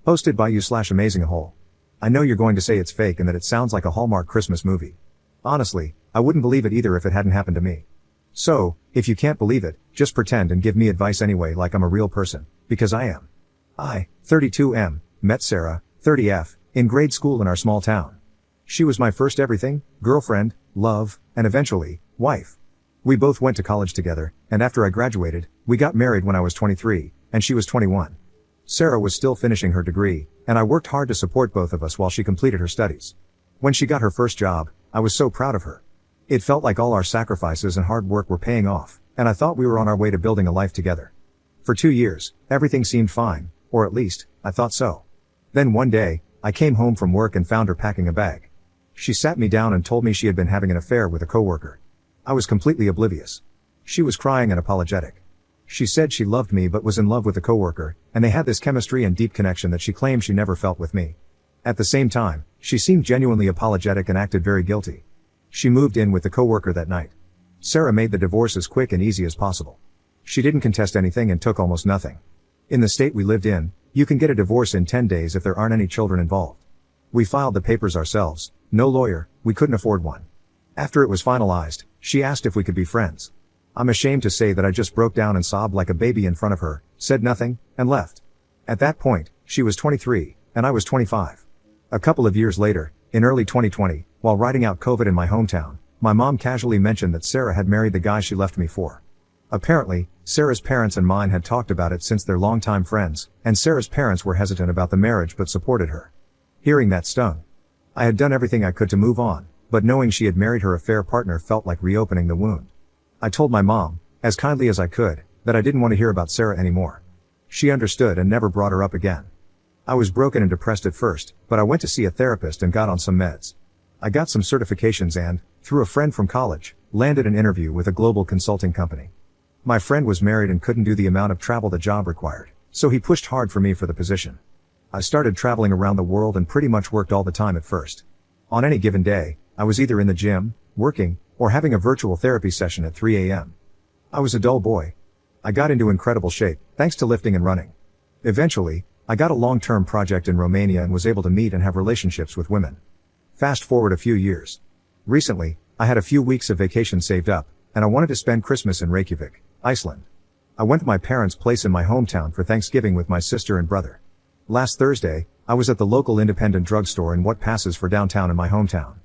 Hosted by you/amazingahole. I know you're going to say it's fake and that it sounds like a Hallmark Christmas movie. Honestly, I wouldn't believe it either if it hadn't happened to me. So, if you can't believe it, just pretend and give me advice anyway like I'm a real person, because I am. I, 32M, met Sarah, 30F, in grade school in our small town. She was my first everything, girlfriend, love, and eventually, wife. We both went to college together, and after I graduated, we got married when I was 23, and she was 21. Sarah was still finishing her degree, and I worked hard to support both of us while she completed her studies. When she got her first job, I was so proud of her. It felt like all our sacrifices and hard work were paying off, and I thought we were on our way to building a life together. For 2 years, everything seemed fine, or at least, I thought so. Then one day, I came home from work and found her packing a bag. She sat me down and told me she had been having an affair with a coworker. I was completely oblivious. She was crying and apologetic. She said she loved me but was in love with the coworker, and they had this chemistry and deep connection that she claimed she never felt with me. At the same time, she seemed genuinely apologetic and acted very guilty. She moved in with the coworker that night. Sarah made the divorce as quick and easy as possible. She didn't contest anything and took almost nothing. In the state we lived in, you can get a divorce in 10 days if there aren't any children involved. We filed the papers ourselves, no lawyer, we couldn't afford one. After it was finalized, she asked if we could be friends. I'm ashamed to say that I just broke down and sobbed like a baby in front of her, said nothing, and left. At that point, she was 23, and I was 25. A couple of years later, in early 2020, while riding out COVID in my hometown, my mom casually mentioned that Sarah had married the guy she left me for. Apparently, Sarah's parents and mine had talked about it since they're longtime friends, and Sarah's parents were hesitant about the marriage but supported her. Hearing that stung. I had done everything I could to move on, but knowing she had married her affair partner felt like reopening the wound. I told my mom, as kindly as I could, that I didn't want to hear about Sarah anymore. She understood and never brought her up again. I was broken and depressed at first, but I went to see a therapist and got on some meds. I got some certifications and, through a friend from college, landed an interview with a global consulting company. My friend was married and couldn't do the amount of travel the job required, so he pushed hard for me for the position. I started traveling around the world and pretty much worked all the time at first. On any given day, I was either in the gym, working, or having a virtual therapy session at 3 a.m. I was a dull boy. I got into incredible shape, thanks to lifting and running. Eventually, I got a long-term project in Romania and was able to meet and have relationships with women. Fast forward a few years. Recently, I had a few weeks of vacation saved up, and I wanted to spend Christmas in Reykjavik, Iceland. I went to my parents' place in my hometown for Thanksgiving with my sister and brother. Last Thursday, I was at the local independent drugstore in what passes for downtown in my hometown.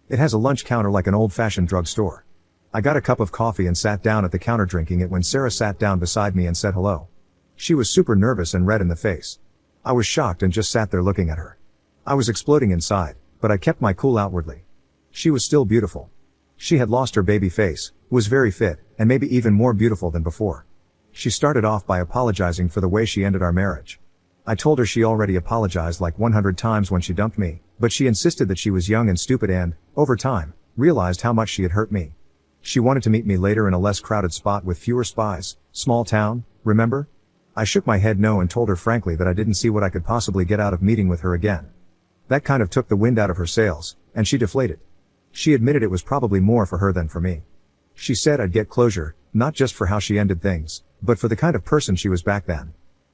It has a lunch counter like an old-fashioned drugstore. I got a cup of coffee and sat down at the counter drinking it when Sarah sat down beside me and said hello. She was super nervous and red in the face. I was shocked and just sat there looking at her. I was exploding inside, but I kept my cool outwardly. She was still beautiful. She had lost her baby face, was very fit, and maybe even more beautiful than before. She started off by apologizing for the way she ended our marriage. I told her she already apologized like 100 times when she dumped me, but she insisted that she was young and stupid and, over time, realized how much she had hurt me. She wanted to meet me later in a less crowded spot with fewer spies, small town, remember? I shook my head no and told her frankly that I didn't see what I could possibly get out of meeting with her again. That kind of took the wind out of her sails, and she deflated. She admitted it was probably more for her than for me. She said I'd get closure, not just for how she ended things, but for the kind of person she was back then.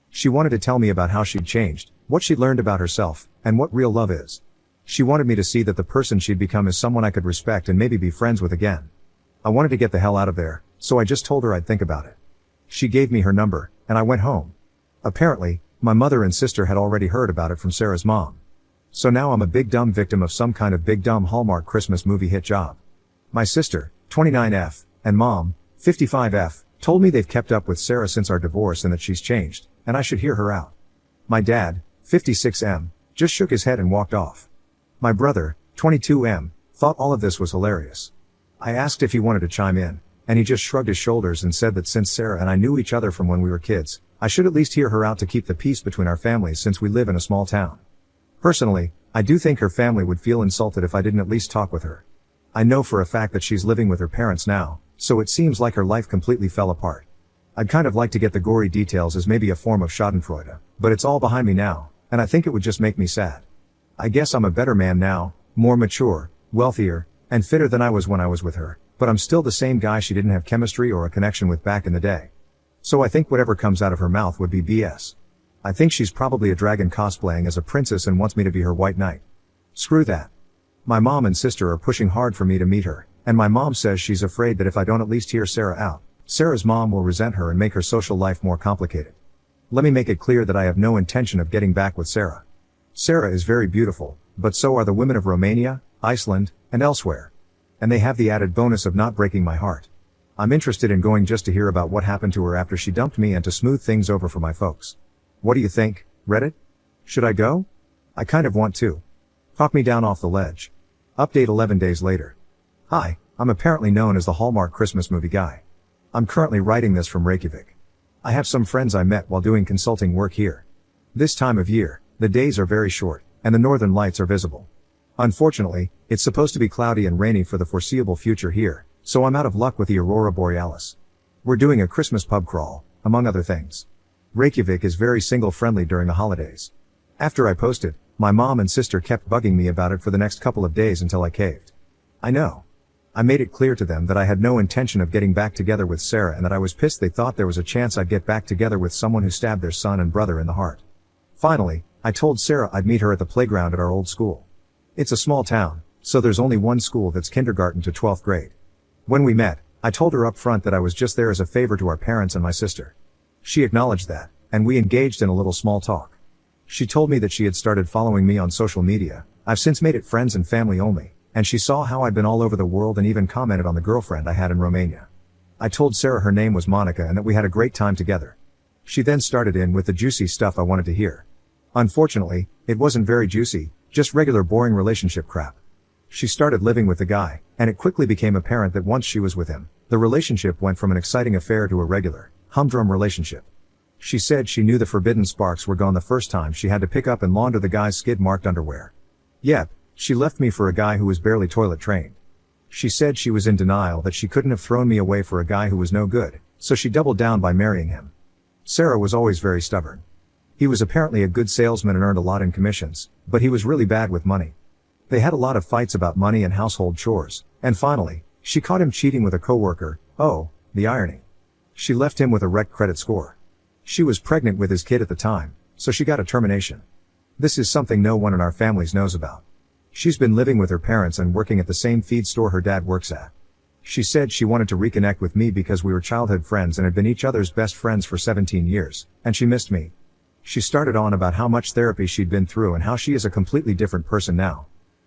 She wanted to tell me about how she'd changed, what she'd learned about herself, and what real love is. She wanted me to see that the person she'd become is someone I could respect and maybe be friends with again. I wanted to get the hell out of there, so I just told her I'd think about it. She gave me her number, and I went home. Apparently, my mother and sister had already heard about it from Sarah's mom. So now I'm a big dumb victim of some kind of big dumb Hallmark Christmas movie hit job. My sister, 29F, and mom, 55F, told me they've kept up with Sarah since our divorce and that she's changed, and I should hear her out. My dad, 56M, just shook his head and walked off. My brother, 22M, thought all of this was hilarious. I asked if he wanted to chime in, and he just shrugged his shoulders and said that since Sarah and I knew each other from when we were kids, I should at least hear her out to keep the peace between our families since we live in a small town. Personally, I do think her family would feel insulted if I didn't at least talk with her. I know for a fact that she's living with her parents now, so it seems like her life completely fell apart. I'd kind of like to get the gory details as maybe a form of schadenfreude, but it's all behind me now, and I think it would just make me sad. I guess I'm a better man now, more mature, wealthier, and fitter than I was when I was with her, but I'm still the same guy she didn't have chemistry or a connection with back in the day. So I think whatever comes out of her mouth would be BS. I think she's probably a dragon cosplaying as a princess and wants me to be her white knight. Screw that. My mom and sister are pushing hard for me to meet her, and my mom says she's afraid that if I don't at least hear Sarah out, Sarah's mom will resent her and make her social life more complicated. Let me make it clear that I have no intention of getting back with Sarah. Sarah is very beautiful, but so are the women of Romania, Iceland, and elsewhere. And they have the added bonus of not breaking my heart. I'm interested in going just to hear about what happened to her after she dumped me and to smooth things over for my folks. What do you think, Reddit? Should I go? I kind of want to. Talk me down off the ledge. Update 11 days later. Hi, I'm apparently known as the Hallmark Christmas movie guy. I'm currently writing this from Reykjavik. I have some friends I met while doing consulting work here. This time of year, the days are very short, and the northern lights are visible. Unfortunately, it's supposed to be cloudy and rainy for the foreseeable future here, so I'm out of luck with the aurora borealis. We're doing a Christmas pub crawl, among other things. Reykjavik is very single-friendly during the holidays. After I posted, my mom and sister kept bugging me about it for the next couple of days until I caved. I know. I made it clear to them that I had no intention of getting back together with Sarah and that I was pissed they thought there was a chance I'd get back together with someone who stabbed their son and brother in the heart. Finally, I told Sarah I'd meet her at the playground at our old school. It's a small town, so there's only one school that's kindergarten to 12th grade. When we met, I told her up front that I was just there as a favor to our parents and my sister. She acknowledged that, and we engaged in a little small talk. She told me that she had started following me on social media. I've since made it friends and family only, and she saw how I'd been all over the world and even commented on the girlfriend I had in Romania. I told Sarah her name was Monica and that we had a great time together. She then started in with the juicy stuff I wanted to hear. Unfortunately, it wasn't very juicy, just regular boring relationship crap. She started living with the guy, and it quickly became apparent that once she was with him, the relationship went from an exciting affair to a regular, humdrum relationship. She said she knew the forbidden sparks were gone the first time she had to pick up and launder the guy's skid-marked underwear. Yep, she left me for a guy who was barely toilet trained. She said she was in denial that she couldn't have thrown me away for a guy who was no good, so she doubled down by marrying him. Sarah was always very stubborn. He was apparently a good salesman and earned a lot in commissions, but he was really bad with money. They had a lot of fights about money and household chores, and finally, she caught him cheating with a coworker. Oh, the irony. She left him with a wrecked credit score. She was pregnant with his kid at the time, so she got a termination. This is something no one in our families knows about. She's been living with her parents and working at the same feed store her dad works at. She said she wanted to reconnect with me because we were childhood friends and had been each other's best friends for 17 years, and she missed me. She started on about how much therapy she'd been through and how she is a completely different person now.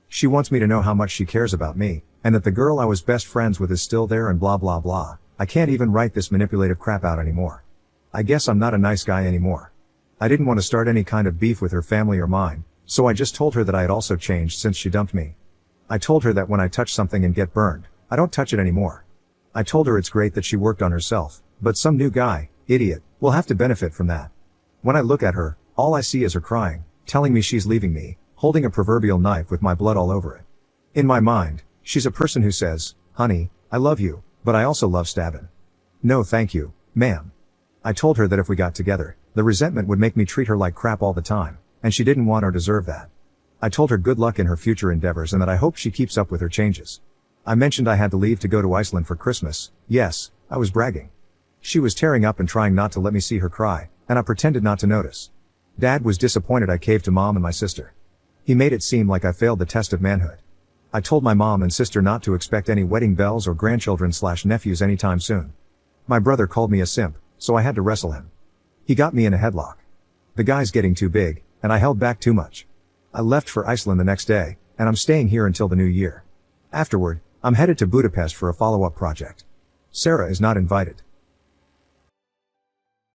She wants me to know how much she cares about me, and that the girl I was best friends with is still there and blah blah blah. I can't even write this manipulative crap out anymore. I guess I'm not a nice guy anymore. I didn't want to start any kind of beef with her family or mine, so I just told her that I had also changed since she dumped me. I told her that when I touch something and get burned, I don't touch it anymore. I told her it's great that she worked on herself, but some new guy, idiot, will have to benefit from that. When I look at her, all I see is her crying, telling me she's leaving me, holding a proverbial knife with my blood all over it. In my mind, she's a person who says, "Honey, I love you, but I also love stabbing." No thank you, ma'am. I told her that if we got together, the resentment would make me treat her like crap all the time, and she didn't want or deserve that. I told her good luck in her future endeavors and that I hope she keeps up with her changes. I mentioned I had to leave to go to Iceland for Christmas. Yes, I was bragging. She was tearing up and trying not to let me see her cry, and I pretended not to notice. Dad was disappointed I caved to Mom and my sister. He made it seem like I failed the test of manhood. I told my mom and sister not to expect any wedding bells or grandchildren/nephews anytime soon. My brother called me a simp, so I had to wrestle him. He got me in a headlock. The guy's getting too big, and I held back too much. I left for Iceland the next day, and I'm staying here until the new year. Afterward, I'm headed to Budapest for a follow-up project. Sarah is not invited.